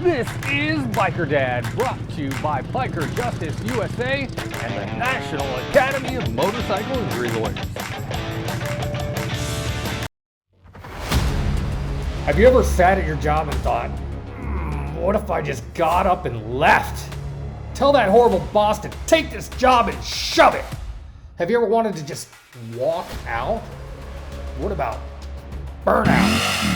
This is Biker Dad, brought to you by Biker Justice USA and the National Academy of Motorcycle Injury Lawyers. Have you ever sat at your job and thought, what if I just got up and left? Tell that horrible boss to take this job and shove it. Have you ever wanted to just walk out? What about burnout?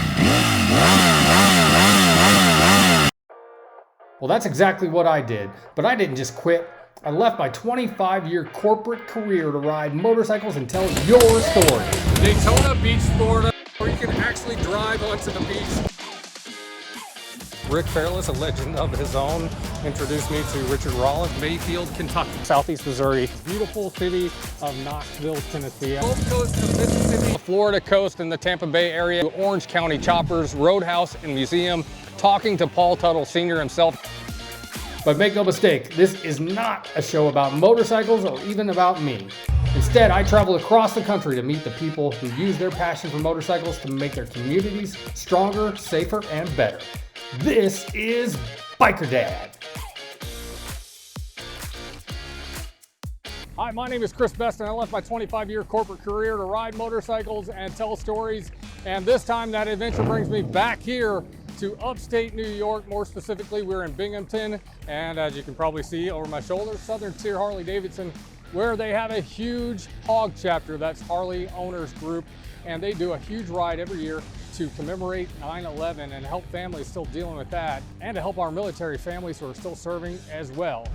Well, that's exactly what I did, but I didn't just quit. I left my 25-year corporate career to ride motorcycles and tell your story. Daytona Beach, Florida, where you can actually drive onto the beach. Rick Fairless, a legend of his own, introduced me to Richard Rollins, Mayfield, Kentucky. Southeast Missouri, beautiful city of Knoxville, Tennessee. Gulf Coast of Mississippi, the Florida coast and the Tampa Bay area, Orange County Choppers, Roadhouse and Museum, talking to Paul Tuttle Sr. himself. But make no mistake, this is not a show about motorcycles or even about me. Instead, I travel across the country to meet the people who use their passion for motorcycles to make their communities stronger, safer, and better. This is Biker Dad. Hi, my name is Chris Best, and I left my 25-year corporate career to ride motorcycles and tell stories. And this time, that adventure brings me back here to upstate New York. More specifically, we're in Binghamton, and as you can probably see over my shoulder, Southern Tier Harley Davidson, where they have a huge hog chapter. That's Harley Owners Group, and they do a huge ride every year to commemorate 9/11 and help families still dealing with that, and to help our military families who are still serving as well.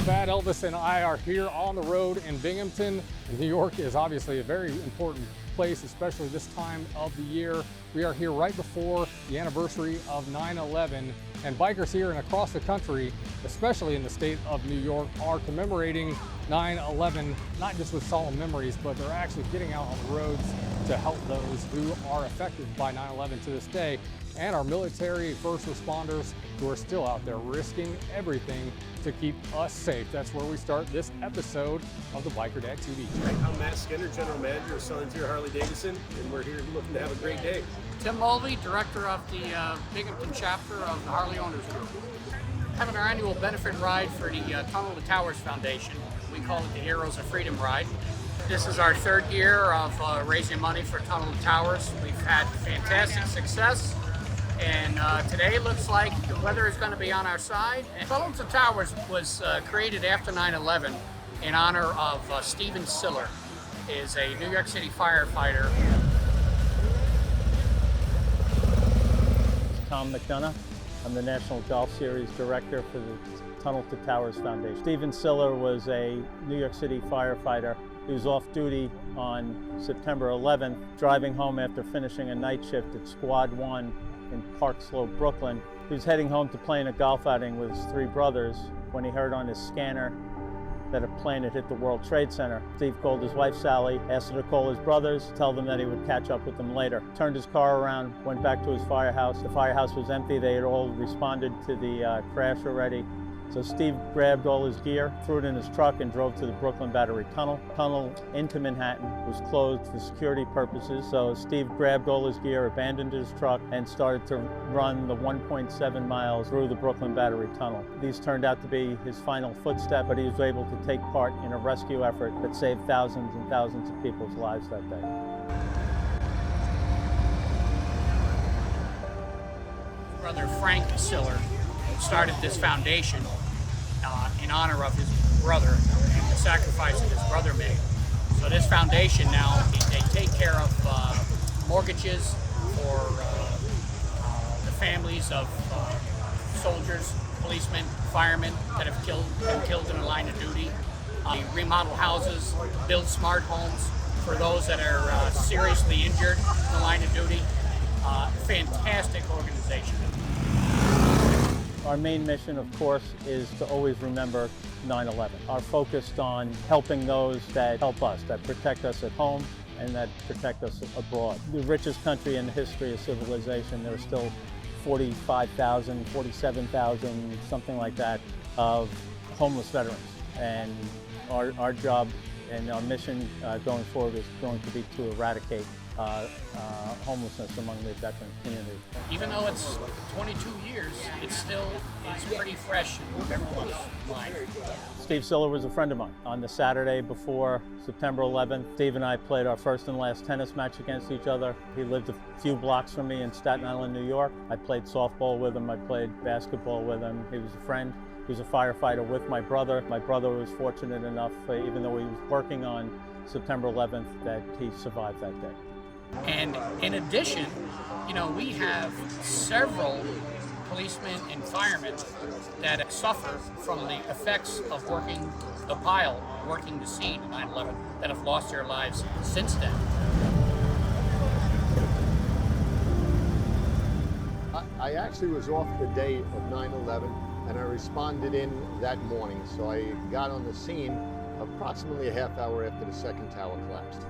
Bad Elvis and I are here on the road in Binghamton. New York is obviously a very important place, especially this time of the year. We are here right before the anniversary of 9/11, and bikers here and across the country, especially in the state of New York, are commemorating 9/11, not just with solemn memories, but they're actually getting out on the roads to help those who are affected by 9/11 to this day, and our military first responders who are still out there risking everything to keep us safe. That's where we start this episode of the Biker Dad TV. I'm Matt Skinner, General Manager of Southern Tier Harley Davidson, and we're here looking to have a great day. Tim Mulvey, Director of the Binghamton chapter of the Harley Owners Group. Having our annual benefit ride for the Tunnel to Towers Foundation. We call it the Heroes of Freedom Ride. This is our third year of raising money for Tunnel to Towers. We've had fantastic success, and today it looks like the weather is going to be on our side. And Tunnel to Towers was created after 9/11 in honor of Stephen Siller, is a New York City firefighter. Tom McDonough. I'm the National Golf Series Director for the Tunnel to Towers Foundation. Stephen Siller was a New York City firefighter. He was off duty on September 11th, driving home after finishing a night shift at Squad 1 in Park Slope, Brooklyn. He was heading home to play in a golf outing with his three brothers when he heard on his scanner that a plane had hit the World Trade Center. Steve called his wife Sally, asked her to call his brothers, tell them that he would catch up with them later. Turned his car around, went back to his firehouse. The firehouse was empty. They had all responded to the crash already. So Steve grabbed all his gear, threw it in his truck, and drove to the Brooklyn Battery Tunnel. Tunnel into Manhattan was closed for security purposes. So Steve grabbed all his gear, abandoned his truck, and started to run the 1.7 miles through the Brooklyn Battery Tunnel. These turned out to be his final footstep, but he was able to take part in a rescue effort that saved thousands and thousands of people's lives that day. Brother Frank Siller started this foundation in honor of his brother and the sacrifice that his brother made. So this foundation now, they take care of mortgages for the families of soldiers, policemen, firemen that have been killed in the line of duty. They remodel houses, build smart homes for those that are seriously injured in the line of duty. Fantastic organization. Our main mission, of course, is to always remember 9/11. Our focus on helping those that help us, that protect us at home and that protect us abroad. The richest country in the history of civilization, there are still 45,000, 47,000, something like that, of homeless veterans. And our job and our mission going forward is going to be to eradicate homelessness among the veteran community. Even though it's 22 years, it still is pretty fresh in everyone's mind. Steve Siller was a friend of mine. On the Saturday before September 11th, Steve and I played our first and last tennis match against each other. He lived a few blocks from me in Staten Island, New York. I played softball with him. I played basketball with him. He was a friend. He was a firefighter with my brother. My brother was fortunate enough, even though he was working on September 11th, that he survived that day. And in addition, you know, we have several policemen and firemen that suffer from the effects of working the pile, working the scene at 9/11, that have lost their lives since then. I actually was off the day of 9/11 and I responded in that morning. So I got on the scene approximately a half hour after the second tower collapsed.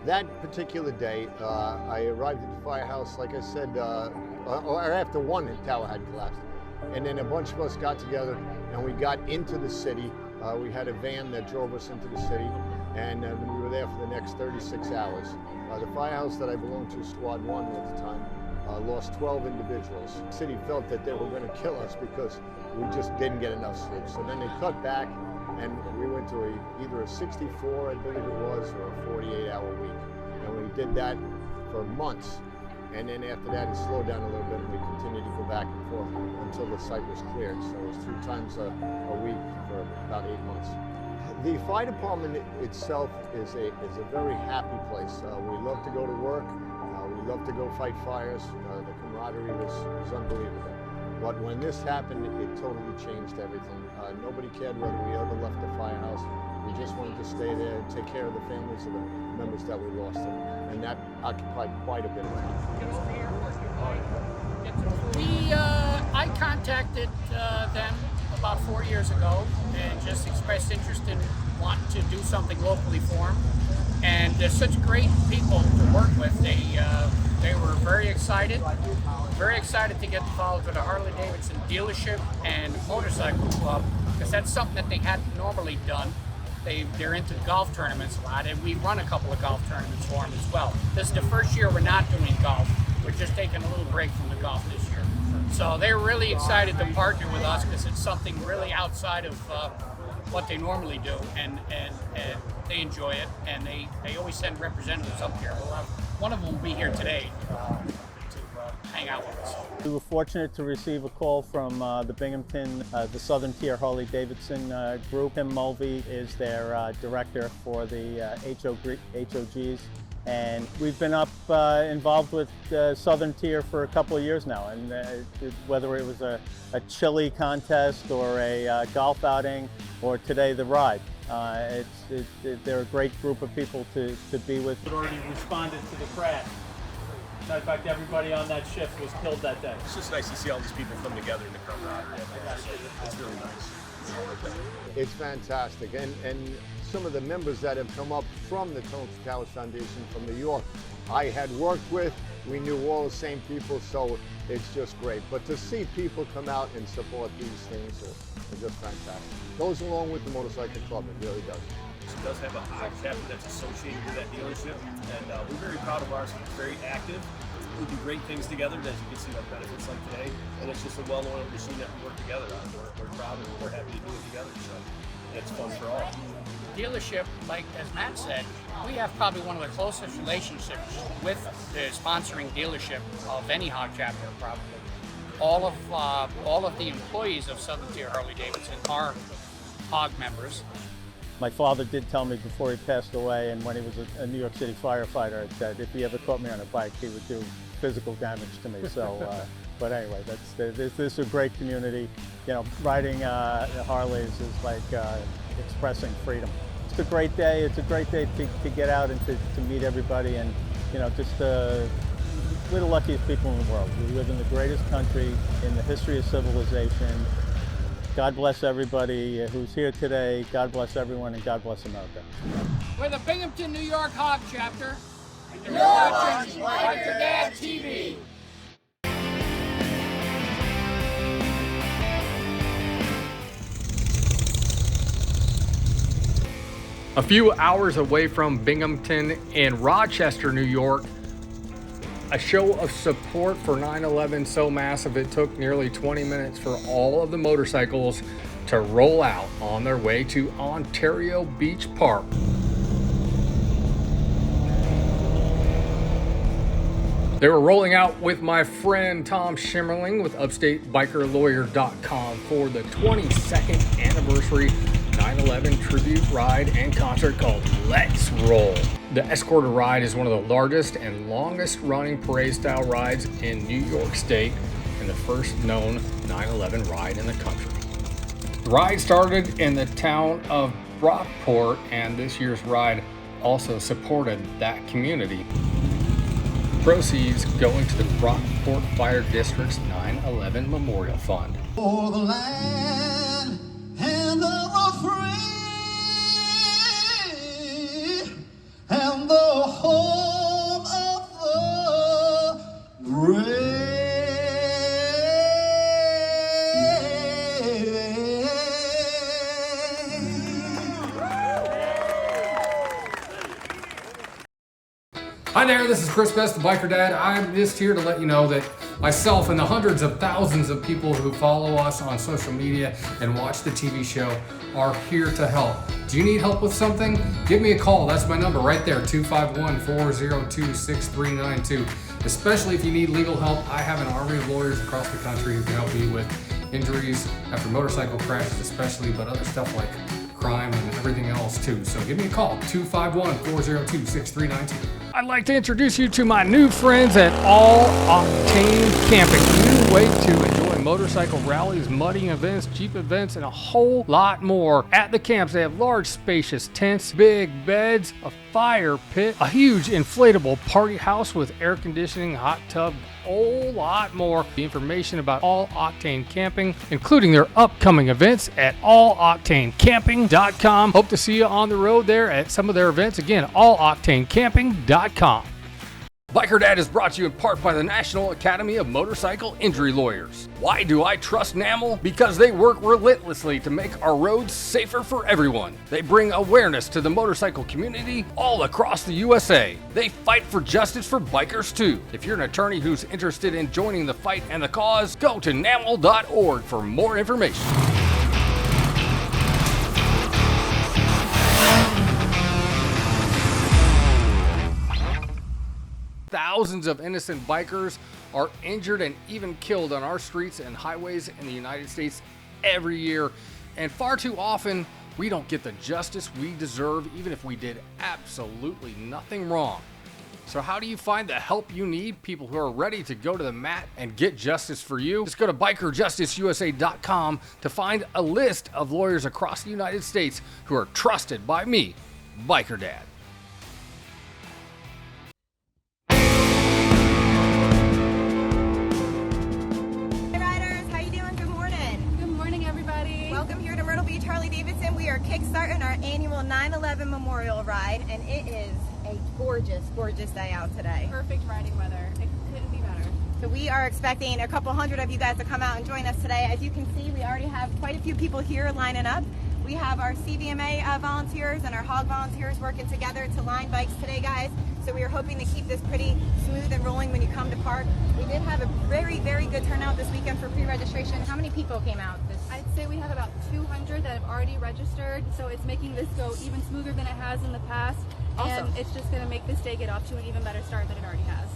That particular day, I arrived at the firehouse, like I said, or after one tower had collapsed. And then a bunch of us got together and we got into the city. We had a van that drove us into the city, and we were there for the next 36 hours. The firehouse that I belonged to, Squad 1 at the time, lost 12 individuals. The city felt that they were going to kill us because we just didn't get enough sleep. So then they cut back, and we went to either a 64, I believe it was, or a 48-hour week. And we did that for months. And then after that, it slowed down a little bit, and we continued to go back and forth until the site was cleared. So it was 3 times a week for about 8 months. The fire department itself is a very happy place. We love to go to work. We love to go fight fires. The camaraderie was unbelievable. But when this happened, it totally changed everything. Nobody cared whether we ever left the firehouse. We just wanted to stay there and take care of the families of the members that we lost. And that occupied quite a bit of time. I contacted them about 4 years ago and just expressed interest in wanting to do something locally for them. And they're such great people to work with. They were very excited to get involved with a Harley-Davidson dealership and motorcycle club, because that's something that they hadn't normally done. They're into golf tournaments a lot, and we run a couple of golf tournaments for them as well. This is the first year we're not doing golf. We're just taking a little break from the golf this year. So they're really excited to partner with us because it's something really outside of what they normally do, and they enjoy it, and they always send representatives up here. One of them will be here today to hang out with us. We were fortunate to receive a call from the Binghamton, the Southern Tier Harley-Davidson group. Tim Mulvey is their director for the HOGs. And we've been up involved with Southern Tier for a couple of years now. And whether it was a chili contest or a golf outing or today the ride, they're a great group of people to be with. We've already responded to the crash. In fact, everybody on that shift was killed that day. It's just nice to see all these people come together in the camaraderie. It's really nice. It's fantastic. And some of the members that have come up from the Tunnel to Towers Foundation from New York, I had worked with. We knew all the same people, so it's just great. But to see people come out and support these things are just fantastic. Goes along with the motorcycle club, it really does. It does have a chapter that's associated with that dealership, and we're very proud of ours. It's very active. We do great things together, as you can see on benefits like today, and it's just a well-oiled machine that we work together on. We're proud and we're happy to do it together, so it's fun for all. Dealership, like as Matt said, we have probably one of the closest relationships with the sponsoring dealership of any hog chapter, probably. All of the employees of Southern Tier Harley-Davidson are hog members. My father did tell me before he passed away, and when he was a New York City firefighter, that if he ever caught me on a bike, he would do physical damage to me. So, but anyway, this is a great community. You know, riding Harleys is like expressing freedom. It's a great day. It's a great day to get out and to meet everybody, and you know, just we're the luckiest people in the world. We live in the greatest country in the history of civilization. God bless everybody who's here today. God bless everyone, and God bless America. We're the Binghamton, New York Hog Chapter. And you're watching Like Your Dad TV. A few hours away from Binghamton in Rochester, New York, a show of support for 9/11 so massive it took nearly 20 minutes for all of the motorcycles to roll out on their way to Ontario Beach Park. They were rolling out with my friend Tom Schimmerling with UpstateBikerLawyer.com for the 22nd anniversary 9/11 tribute ride and concert called Let's Roll. The escorted ride is one of the largest and longest running parade style rides in New York State and the first known 9/11 ride in the country. The ride started in the town of Brockport, and this year's ride also supported that community. Proceeds going to the Brockport Fire District's 9/11 Memorial Fund. For the land and the free and the home of the brave. Hi there, this is Chris Best, the Biker Dad. I'm just here to let you know that myself and the hundreds of thousands of people who follow us on social media and watch the TV show are here to help. Do you need help with something? Give me a call. That's my number right there, 251-402-6392. Especially if you need legal help, I have an army of lawyers across the country who can help you with injuries after motorcycle crashes especially, but other stuff like crime and everything else too. So give me a call, 251-402-6392. I'd like to introduce you to my new friends at All Octane Camping. A new way to enjoy motorcycle rallies, mudding events, Jeep events, and a whole lot more. At the camps, they have large, spacious tents, big beds, a fire pit, a huge inflatable party house with air conditioning, hot tub, whole lot more. The information about All Octane Camping, including their upcoming events at alloctanecamping.com. Hope to see you on the road there at some of their events. Again, alloctanecamping.com. Biker Dad is brought to you in part by the National Academy of Motorcycle Injury Lawyers. Why do I trust NAML? Because they work relentlessly to make our roads safer for everyone. They bring awareness to the motorcycle community all across the USA. They fight for justice for bikers too. If you're an attorney who's interested in joining the fight and the cause, go to naml.org for more information. Thousands of innocent bikers are injured and even killed on our streets and highways in the United States every year. And far too often, we don't get the justice we deserve, even if we did absolutely nothing wrong. So how do you find the help you need? People who are ready to go to the mat and get justice for you? Just go to bikerjusticeusa.com to find a list of lawyers across the United States who are trusted by me, Biker Dad. We are kickstarting our annual 9/11 Memorial Ride, and it is a gorgeous, gorgeous day out today. Perfect riding weather. It couldn't be better. So we are expecting a couple hundred of you guys to come out and join us today. As you can see, we already have quite a few people here lining up. We have our CVMA volunteers and our HOG volunteers working together to line bikes today, guys. So we are hoping to keep this pretty smooth and rolling when you come to park. We did have a very, very good turnout this weekend for pre-registration. How many people came out? I'd say we have about 200 that have already registered, so it's making this go even smoother than it has in the past. Awesome. And it's just going to make this day get off to an even better start than it already has.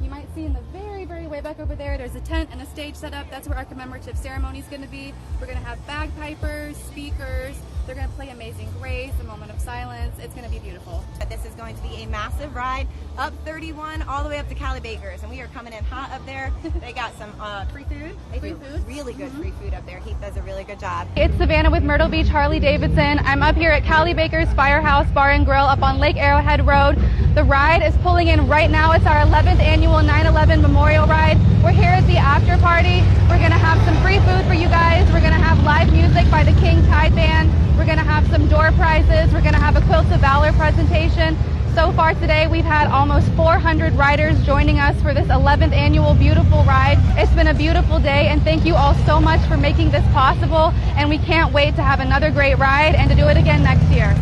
You might see in the very, very way back over there, there's a tent and a stage set up. That's where our commemorative ceremony is going to be. We're going to have bagpipers, speakers. They're going to play Amazing Grace, a moment of silence. It's going to be beautiful. This is going to be a massive ride up 31 all the way up to Cali Bakers, and we are coming in hot up there. They got some free food. They do really good free food up there. Heath does a really good job. It's Savannah with Myrtle Beach Harley Davidson. I'm up here at Cali Baker's Firehouse Bar and Grill up on Lake Arrowhead Road. The ride is pulling in right now. It's our 11th annual 9/11 Memorial Ride. We're here at the after party. We're going to have some free food for you guys. We're going to have live music by the King Tide Band. We're going to have some door prizes. We're going to have a Quilts of Valor presentation. So far today, we've had almost 400 riders joining us for this 11th annual beautiful ride. It's been a beautiful day, and thank you all so much for making this possible. And we can't wait to have another great ride and to do it again next year.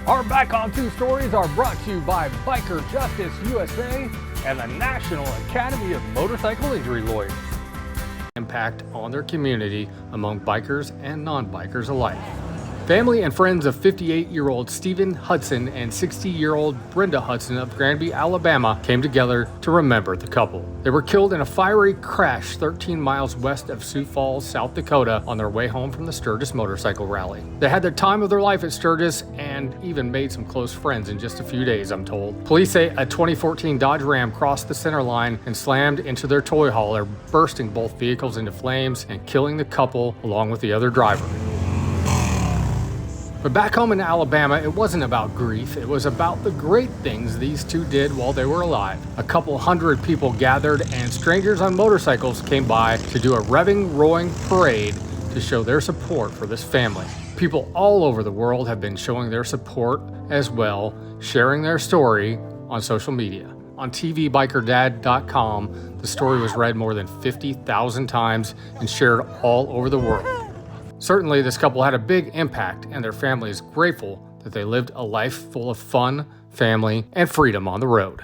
Our Back on Two stories are brought to you by Biker Justice USA and the National Academy of Motorcycle Injury Lawyers. Impact on their community among bikers and non-bikers alike. Family and friends of 58-year-old Stephen Hudson and 60-year-old Brenda Hudson of Granby, Alabama came together to remember the couple. They were killed in a fiery crash 13 miles west of Sioux Falls, South Dakota on their way home from the Sturgis motorcycle rally. They had the time of their life at Sturgis and even made some close friends in just a few days, I'm told. Police say a 2014 Dodge Ram crossed the center line and slammed into their toy hauler, bursting both vehicles into flames and killing the couple along with the other driver. But back home in Alabama, it wasn't about grief. It was about the great things these two did while they were alive. A couple hundred people gathered and strangers on motorcycles came by to do a revving, roaring parade to show their support for this family. People all over the world have been showing their support as well, sharing their story on social media. On tvbikerdad.com, the story was read more than 50,000 times and shared all over the world. Certainly, this couple had a big impact, and their family is grateful that they lived a life full of fun, family, and freedom on the road.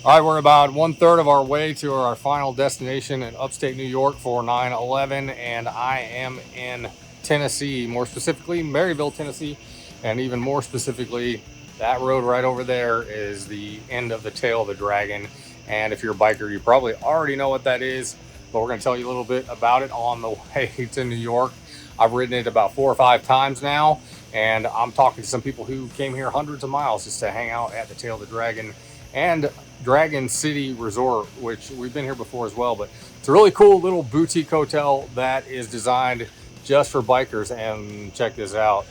All right, we're about 1/3 of our way to our final destination in upstate New York for 9/11, and I am in Tennessee, more specifically Maryville, Tennessee, and even more specifically, that road right over there is the end of the tail of the dragon. And if you're a biker, you probably already know what that is. But we're going to tell you a little bit about it on the way to New York. I've ridden it about 4 or 5 times now, and I'm talking to some people who came here hundreds of miles just to hang out at the Tail of the Dragon and Dragon City Resort, which we've been here before as well. But it's a really cool little boutique hotel that is designed just for bikers. And check this out.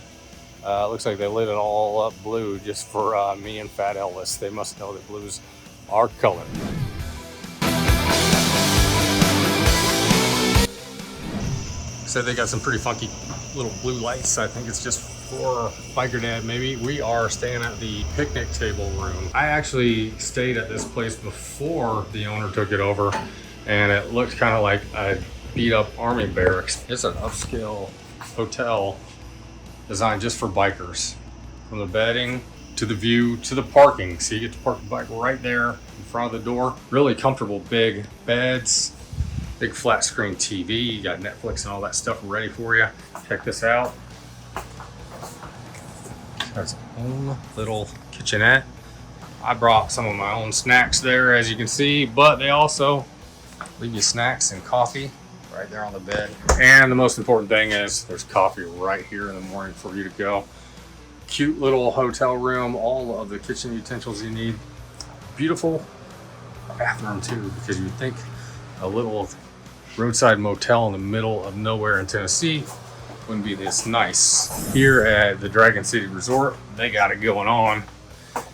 Looks like they lit it all up blue just for me and Fat Elvis. They must know that blue's our color. So they got some pretty funky little blue lights. I think it's just for Biker Dad maybe. We are staying at the picnic table room. I actually stayed at this place before the owner took it over, and it looked kind of like a beat up army barracks. It's an upscale hotel designed just for bikers. From the bedding to the view to the parking. So you get to park the bike right there in front of the door. Really comfortable big beds. Big flat screen TV, you got Netflix and all that stuff ready for you. Check this out. There's its own little kitchenette. I brought some of my own snacks there, as you can see, but they also leave you snacks and coffee right there on the bed. And the most important thing is there's coffee right here in the morning for you to go. Cute little hotel room, all of the kitchen utensils you need. Beautiful bathroom too, because you'd think a little roadside motel in the middle of nowhere in Tennessee wouldn't be this nice. Here at the Dragon City Resort, they got it going on,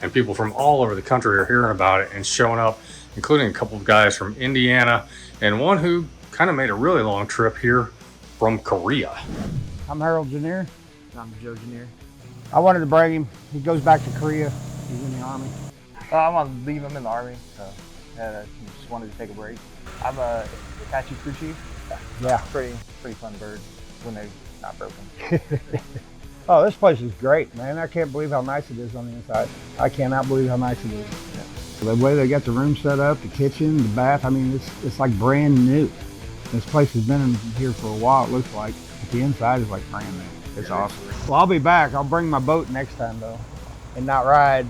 and people from all over the country are hearing about it and showing up, including a couple of guys from Indiana and one who kind of made a really long trip here from Korea. I'm Harold Janier. I'm Joe Janier. I wanted to bring him. He goes back to Korea. He's in the Army. I want to leave him in the Army, so just wanted to take a break. I'm a Apache crew chief. Yeah. Pretty fun bird when they're not broken. Oh, this place is great, man. I can't believe how nice it is on the inside. I cannot believe how nice it is. Yeah. The way they got the room set up, the kitchen, the bath, I mean, it's like brand new. This place has been in here for a while, it looks like. But the inside is like brand new. It's awesome. Well, I'll be back. I'll bring my boat next time, though, and not ride.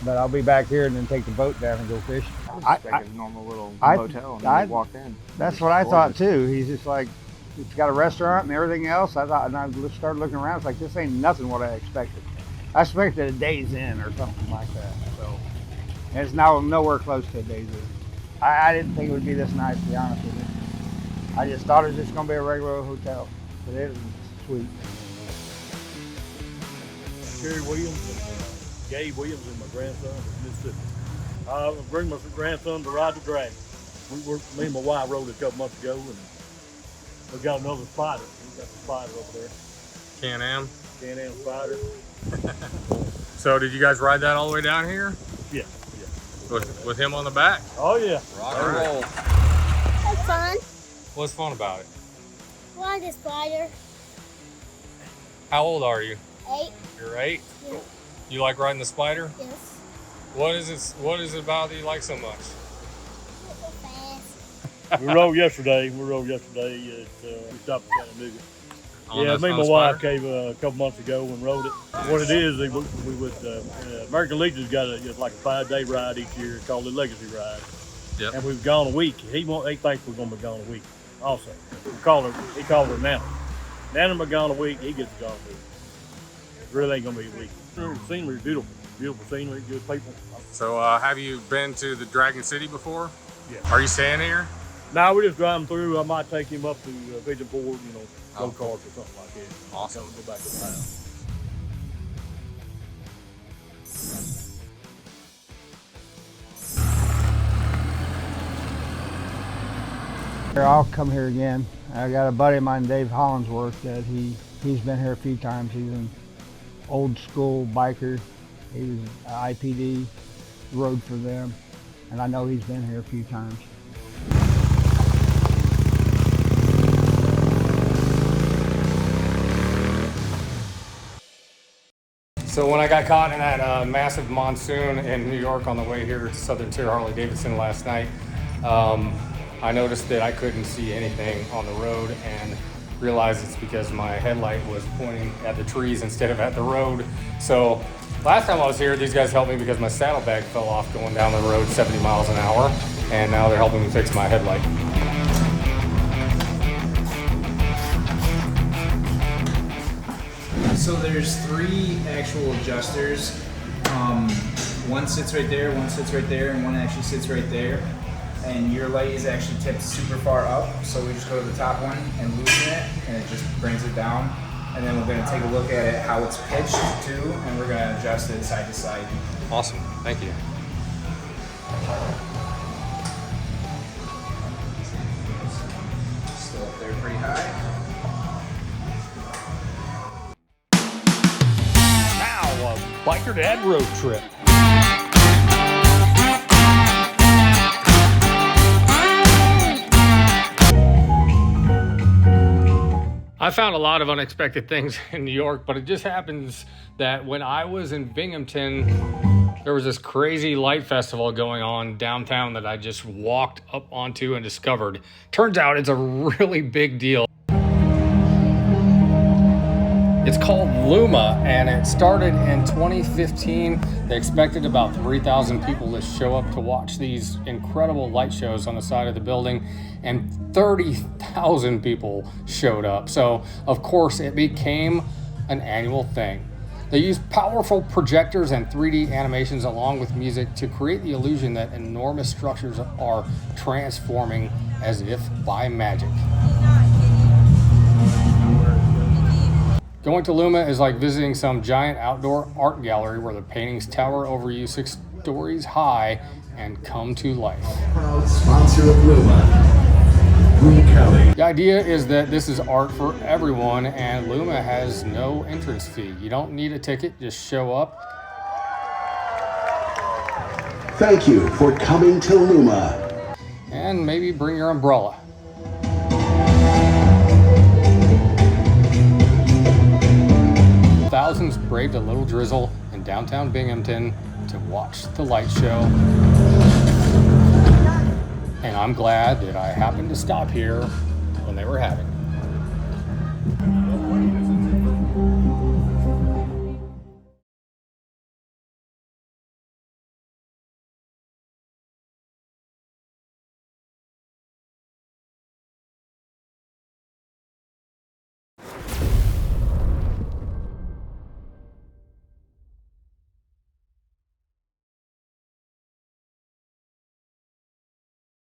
But I'll be back here and then take the boat down and go fishing. I a normal little motel, and then we walked in. That's what I thought too. He's just like, it's got a restaurant and everything else. I thought, and I started looking around. It's like, this ain't nothing what I expected. I expected a Days Inn or something like that. So, and it's now nowhere close to a Days Inn. I didn't think it would be this nice, to be honest with you. I just thought it was just going to be a regular hotel, but it is sweet. Kerry Williams and Gabe Williams and my grandson from Mississippi. I bring my grandson to ride the dragon. Me and my wife rode a couple months ago, and we got another spider. We got the spider over there. Can-Am? Can-Am spider. So did you guys ride that all the way down here? Yeah. With him on the back? Oh yeah. Rock and roll. That's fun. What's fun about it? Ride the spider. How old are you? 8. You're 8? Yeah. You like riding the spider? Yes. What is it about that you like so much? We rode yesterday. We stopped in Chattanooga. Yeah, me and my wife came a couple months ago and rode it. What it is, we would American Legion's got it's like a 5-day ride each year called the Legacy Ride. Yep. And we've gone a week. He thinks we're going to be gone a week. Also, he called her Nana. Nana be gone a week. He gets gone a week. It really ain't going to be a week. The scenery is beautiful. Beautiful scenery, good people. So have you been to the Dragon City before? Yeah. Are you staying here? No, we're just driving through. I might take him up to Vision Board, go kart or something like that. Awesome. Go back to the house. I'll come here again. I got a buddy of mine, Dave Hollingsworth, that he's been here a few times. He's an old school biker. He was IPD, rode for them, and I know he's been here a few times. So when I got caught in that massive monsoon in New York on the way here to Southern Tier Harley-Davidson last night, I noticed that I couldn't see anything on the road and realized it's because my headlight was pointing at the trees instead of at the road. So last time I was here, these guys helped me because my saddlebag fell off going down the road 70 miles an hour, and now they're helping me fix my headlight. So there's 3 actual adjusters. One sits right there, one sits right there, and one actually sits right there. And your light is actually tipped super far up, so we just go to the top one and loosen it, and it just brings it down. And then we're going to take a look at it, how it's pitched too, and we're going to adjust it side to side. Awesome, thank you. Still up there pretty high. Now, a Biker Dad road trip. I found a lot of unexpected things in New York, but it just happens that when I was in Binghamton, there was this crazy light festival going on downtown that I just walked up onto and discovered. Turns out it's a really big deal. It's called Luma, and it started in 2015. They expected about 3,000 people to show up to watch these incredible light shows on the side of the building, and 30,000 people showed up. So, of course, it became an annual thing. They use powerful projectors and 3D animations along with music to create the illusion that enormous structures are transforming as if by magic. Going to Luma is like visiting some giant outdoor art gallery where the paintings tower over you 6 stories high and come to life. Proud sponsor of Luma, Luma Kelly. The idea is that this is art for everyone, and Luma has no entrance fee. You don't need a ticket, just show up. Thank you for coming to Luma. And maybe bring your umbrella. Thousands braved a little drizzle in downtown Binghamton to watch the light show. And I'm glad that I happened to stop here when they were having it.